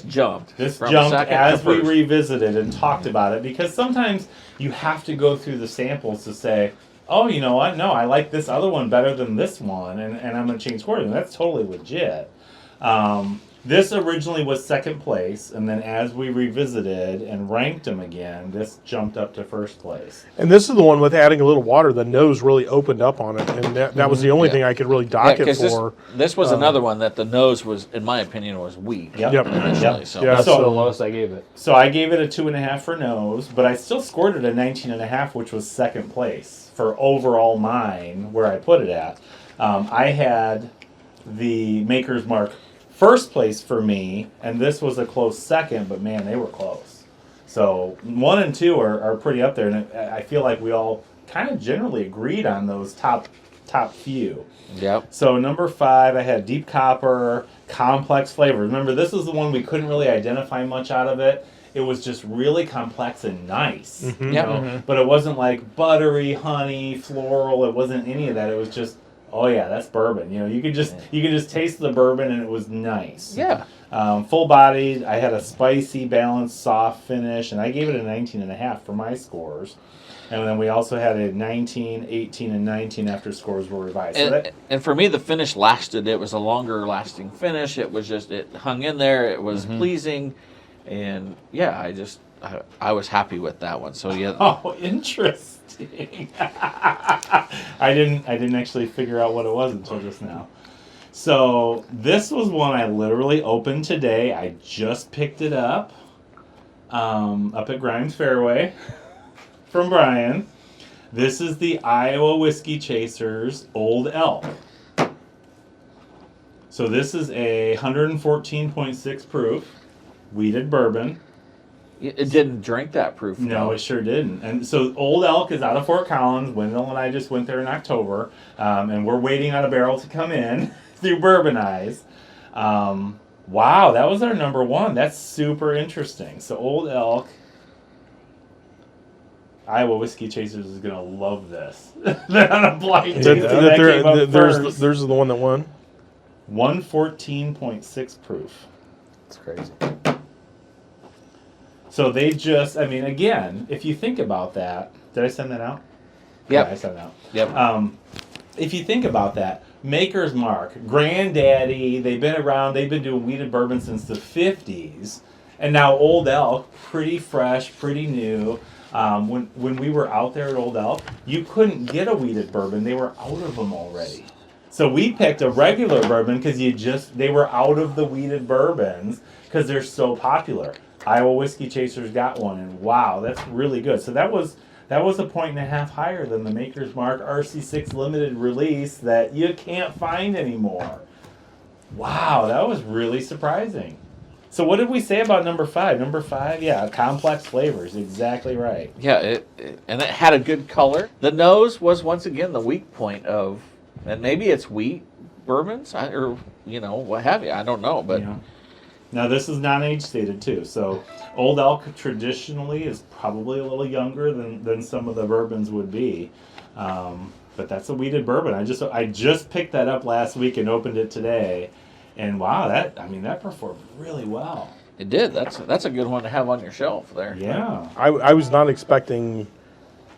jumped. This from jumped second to as we first. revisited and talked about it, because sometimes you have to go through the samples to say, oh, you know what? No, I like this other one better than this one, and I'm going to change scores. And that's totally legit. This originally was second place, and then as we revisited and ranked them again, this jumped up to first place. And this is the one with adding a little water. The nose really opened up on it, and that was the only thing I could really dock it 'cause for. This was another one that the nose was, in my opinion, was weak. Yep. Initially, so. Yeah. That's So- the lowest I gave it. So I gave it a 2.5 for nose, but I still scored it a 19.5, which was second place for overall mine, where I put it at. I had the Maker's Mark first place for me, and this was a close second, but man, they were close. So 1 and 2 are pretty up there, and I feel like we all kind of generally agreed on those top few. Yep. So number 5, I had deep copper, complex flavor. Remember, this is the one we couldn't really identify much out of it. It was just really complex and nice. You Yep. know? But it wasn't like buttery, honey, floral. It wasn't any of that. It was just, oh yeah, that's bourbon. You know, you could just taste the bourbon, and it was nice. Yeah. Full bodied. I had a spicy, balanced, soft finish, and I gave it a 19.5 for my scores. And then we also had a 19, 18, and 19 after scores were revised. So And for me, the finish lasted. It was a longer lasting finish. It was just, it hung in there. It was pleasing. And yeah, I was happy with that one. So yeah. Oh, interesting. I didn't actually figure out what it was until just now. So this was one I literally opened today. I just picked it up at Grimes Fareway from Brian. This is the Iowa Whiskey Chasers Old Elk. So this is a 114.6 proof weeded bourbon. It didn't drink that proof. No, it sure didn't. And so Old Elk is out of Fort Collins. Wendell and I just went there in October, and we're waiting on a barrel to come in through Bourbon Eyes. Wow, that was our number 1. That's super interesting. So Old Elk, Iowa Whiskey Chasers is going to love this. They're on a blind tasting. That came up first. There's the one that won. 114.6 proof. It's crazy. So they just, I mean, again, if you think about that, did I send that out? Yep. Yeah, I sent it out. Yep. If you think about that, Maker's Mark, Granddaddy, they've been around, they've been doing wheated bourbon since the 50s. And now Old Elk, pretty fresh, pretty new. When we were out there at Old Elk, you couldn't get a wheated bourbon. They were out of them already. So we picked a regular bourbon because they were out of the wheated bourbons because they're so popular. Iowa Whiskey Chasers got one, and wow, that's really good. So that was a 1.5 points higher than the Maker's Mark RC6 limited release that you can't find anymore. Wow, that was really surprising. So what did we say about number 5? Number 5, yeah, complex flavors, exactly right. Yeah, and it had a good color. The nose was once again the weak point of, and maybe it's wheat bourbons or what have you. I don't know, but. Yeah. Now this is non-age stated too, so Old Elk traditionally is probably a little younger than some of the bourbons would be, but that's a wheated bourbon. I just picked that up last week and opened it today, and wow, that performed really well. It did. That's a good one to have on your shelf there. Yeah, I was not expecting.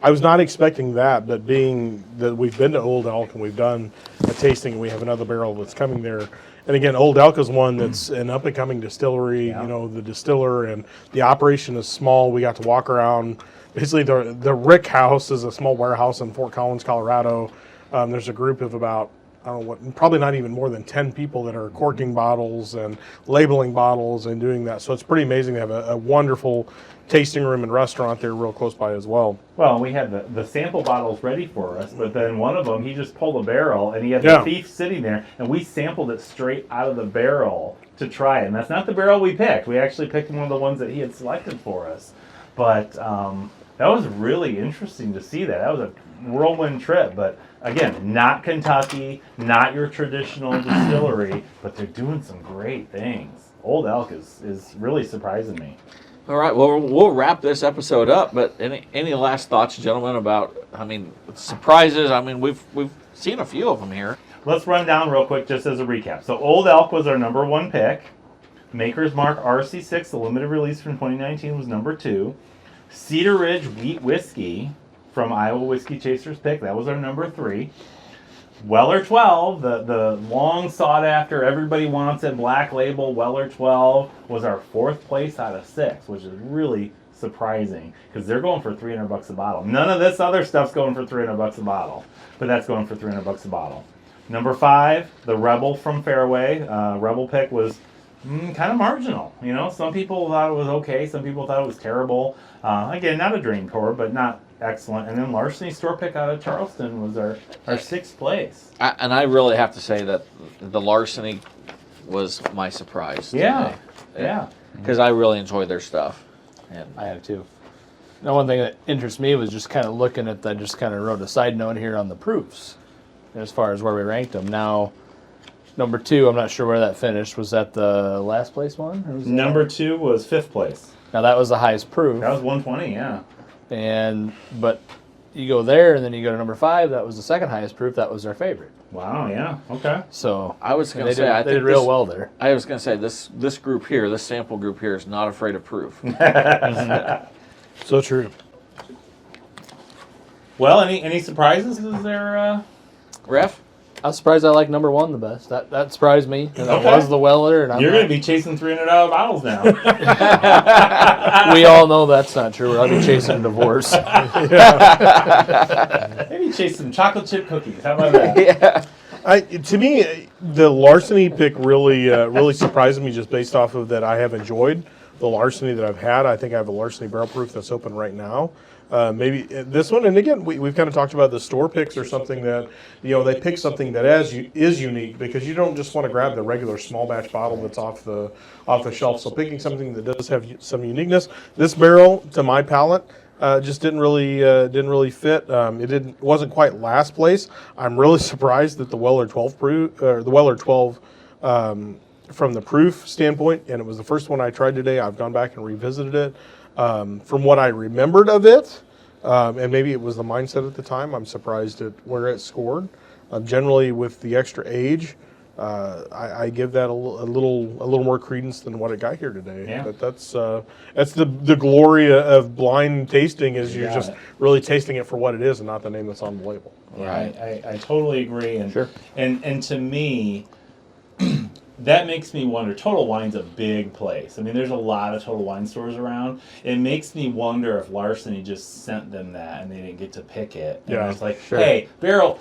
I was not expecting that, but being that we've been to Old Elk and we've done a tasting, and we have another barrel that's coming there. And again, Old Elk is one that's an up-and-coming distillery. Yeah. The distiller and the operation is small. We got to walk around. Basically, the Rick House is a small warehouse in Fort Collins, Colorado. There's a group of about, I don't know what, probably not even more than 10 people that are corking bottles and labeling bottles and doing that. So it's pretty amazing. They have a wonderful tasting room and restaurant there real close by as well. well, we had the sample bottles ready for us, but then one of them, he just pulled a barrel, and he had Yeah. the thief sitting there, and we sampled it straight out of the barrel to try it. And that's not the barrel we picked. We actually picked one of the ones that he had selected for us. But that was really interesting to see that. That was a whirlwind trip, but again, not Kentucky, not your traditional distillery, but they're doing some great things. Old Elk is really surprising me. All right, well, we'll wrap this episode up, but any last thoughts, gentlemen, about, surprises? We've seen a few of them here. Let's run down real quick just as a recap. So Old Elk was our number 1 pick. Maker's Mark RC6, the limited release from 2019, was number 2. Cedar Ridge Wheat Whiskey from Iowa Whiskey Chasers pick, that was our number 3. Weller 12, the long sought after, everybody wants it, black label Weller 12 was our 4th place out of 6, which is really surprising because they're going for $300 a bottle. None of this other stuff's going for $300 a bottle, but that's going for $300 a bottle. Number 5, the Rebel from Fareway. Rebel pick was kind of marginal. Some people thought it was okay, some people thought it was terrible. Again, not a drain pour, but not excellent. And then Larceny store pick out of Charleston was our 6th place. I really have to say that the Larceny was my surprise. Yeah, today. yeah. Because I really enjoy their stuff. And I have too. Now, one thing that interests me was just kind of looking at that. Just kind of wrote a side note here on the proofs, as far as where we ranked them. Now, number 2, I'm not sure where that finished. Was that the last place one? Or was Number 2 was 5th place. Now that was the highest proof. That was 120, yeah. But you go there, and then you go to number 5. That was the second highest proof. That was their favorite. Wow, yeah, okay. So I was going they to say, did real well there. I was going to say this group here, this sample group here, is not afraid of proof. So true. Well, any surprises? Is there? Ref? I was surprised I liked number 1 the best. That surprised me. And that Okay. was the Weller. And You're going to be chasing $300 bottles now. we all know that's not true. I'll be chasing a divorce. Maybe chase some chocolate chip cookies. How about that? Yeah. To me, the Larceny pick really surprised me just based off of that I have enjoyed the Larceny that I've had. I think I have a Larceny barrel proof that's open right now. Maybe this one, and again, we've kind of talked about the store picks or something that, they pick something that is unique because you don't just want to grab the regular small batch bottle that's off the shelf. So picking something that does have some uniqueness. This barrel, to my palate, just didn't really fit. It wasn't quite last place. I'm really surprised that the Weller 12 proof, or the Weller 12. From the proof standpoint, and it was the first one I tried today. I've gone back and revisited it. From what I remembered of it, and maybe it was the mindset at the time. I'm surprised at where it scored. Generally, with the extra age, I give that a little more credence than what it got here today. Yeah. But that's the glory of blind tasting is you're just really tasting it for what it is and not the name that's on the label. Yeah, I totally agree. And, Sure. and to me, that makes me wonder. Total Wine's a big place. I mean, there's a lot of Total Wine stores around. It makes me wonder if Larceny just sent them that and they didn't get to pick it. And it's like, hey, barrel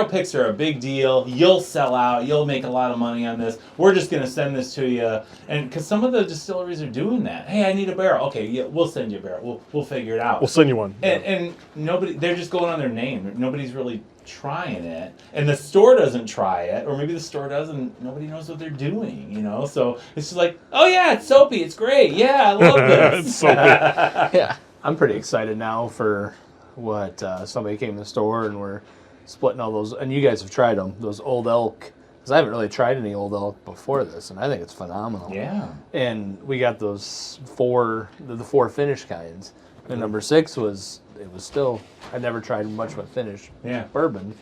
picks are a big deal. You'll sell out. You'll make a lot of money on this. We're just going to send this to you. And because some of the distilleries are doing that. Hey, I need a barrel. Okay, yeah, we'll send you a barrel. We'll figure it out. We'll send you one. And nobody, they're just going on their name. Nobody's really trying it, and the store doesn't try it, or maybe the store does and nobody knows what they're doing, so it's just like, oh yeah, it's soapy, it's great, yeah, I love this. It's soapy. Yeah, I'm pretty excited now for what somebody came to the store and we're splitting all those, and you guys have tried them, those Old Elk, because I haven't really tried any Old Elk before this, and I think it's phenomenal. Yeah. And we got those the four finish kinds, and number 6 was still, I never tried much but finish bourbon,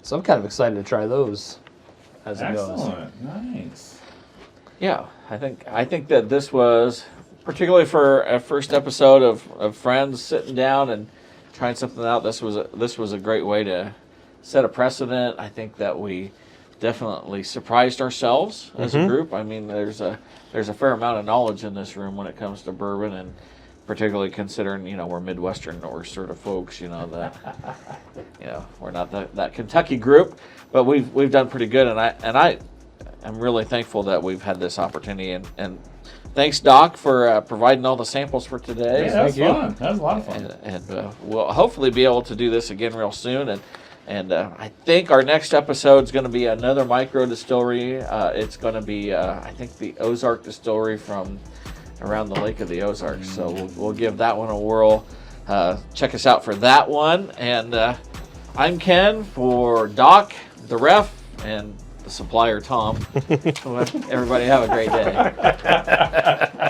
so I'm kind of excited to try those as it goes. Excellent, nice. Yeah, I think that this was, particularly for a first episode of friends sitting down and trying something out, this was a great way to set a precedent. I think that we definitely surprised ourselves as a group. I mean, there's a fair amount of knowledge in this room when it comes to bourbon, and particularly considering, we're Midwestern or sort of folks, that, we're not that Kentucky group, but we've done pretty good, and I am really thankful that we've had this opportunity, and thanks, Doc, for providing all the samples for today. Yeah, that was fun. That was a lot of fun. And we'll hopefully be able to do this again real soon, and I think our next episode is going to be another micro distillery. It's going to be, I think, the Ozark distillery from around the Lake of the Ozarks. So we'll give that one a whirl. Check us out for that one. And I'm Ken for Doc, the ref, and the supplier, Tom. Everybody have a great day.